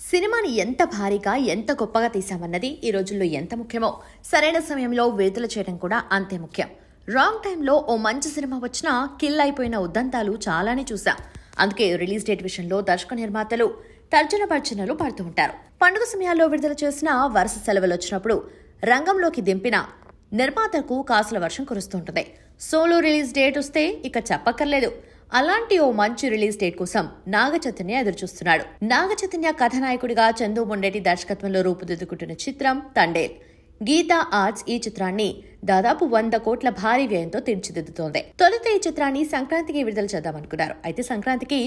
సినిమాని ఎంత భారీగా ఎంత గొప్పగా తీసామన్నది ఈ రోజుల్లో ఎంత ముఖ్యమో సరైన సమయంలో విడుదల చేయడం కూడా అంతే ముఖ్యం. రాంగ్ టైంలో ఓ మంచి సినిమా వచ్చినా కిల్ అయిపోయిన ఉద్దంతాలు చాలానే చూసాం. అందుకే రిలీజ్ డేట్ విషయంలో దర్శక నిర్మాతలు తర్జనభర్జనలు పడుతూ ఉంటారు. పండుగ సమయాల్లో విడుదల చేసిన వరుస సెలవులు వచ్చినప్పుడు రంగంలోకి దింపిన నిర్మాతలకు కాసుల వర్షం కురుస్తుంటుంది. సోలో రిలీజ్ డేట్ వస్తే ఇక చెప్పక్కర్లేదు. అలాంటి ఓ మంచి రిలీజ్ డేట్ కోసం నాగచైతన్య ఎదురుచూస్తున్నాడు. నాగచైతన్య కథానాయకుడిగా చందు మొండేటి దర్శకత్వంలో రూపుదిద్దుకుంటున్న చిత్రం తండేల్. గీతా ఆర్ట్స్ ఈ చిత్రాన్ని దాదాపు 100 కోట్ల భారీ వ్యయంతో తీర్చిదిద్దుతోంది. తొలుత ఈ చిత్రాన్ని సంక్రాంతికి విడుదల చేద్దామనుకున్నారు. అయితే సంక్రాంతికి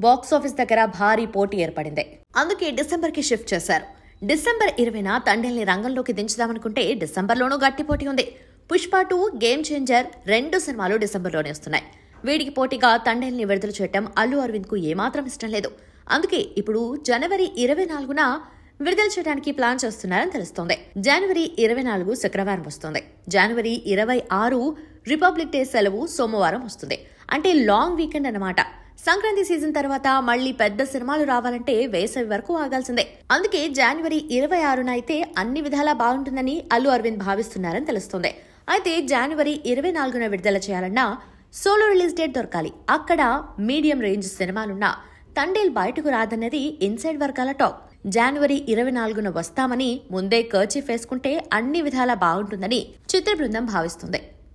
బాక్సాఫీస్ దగ్గర భారీ పోటీ ఏర్పడింది. అందుకే డిసెంబర్కి షిఫ్ట్ చేశారు. డిసెంబర్ 20న తండేల్ని రంగంలోకి దించుదామనుకుంటే డిసెంబర్లోనూ గట్టి పోటీ ఉంది. పుష్ప 2, గేమ్ చేంజర్ 2 సినిమాలు డిసెంబర్లోనే వస్తున్నాయి. వీడికి పోటీగా తండేల్ని విడుదల చేయటం అల్లు అరవింద్ కు ఏమాత్రం ఇష్టం లేదు. అందుకే ఇప్పుడు జనవరి 24న విడుదల చేయడానికి ప్లాన్ చేస్తున్నారని తెలుస్తోంది. జనవరి 24 శుక్రవారం వస్తుంది. జనవరి 26 రిపబ్లిక్ డే సెలవు సోమవారం వస్తుంది. అంటే లాంగ్ వీకెండ్ అన్నమాట. సంక్రాంతి సీజన్ తర్వాత మళ్లీ పెద్ద సినిమాలు రావాలంటే వేసవి వరకు ఆగాల్సిందే. అందుకే జనవరి 26న అయితే అన్ని విధాలా బాగుంటుందని అల్లు అరవింద్ భావిస్తున్నారని తెలుస్తోంది. అయితే జనవరి 24న విడుదల చేయాలన్నా సోలో రిలీజ్ డేట్ దొరకాలి. అక్కడ మీడియం రేంజ్ సినిమాలున్నా తండేల్ బయటకు రాదన్నది ఇన్సైడ్ వర్గాల టాక్. జనవరి 24న వస్తామని ముందే కర్చీఫ్ వేసుకుంటే అన్ని విధాలా బాగుంటుందని చిత్ర బృందం భావిస్తుంది.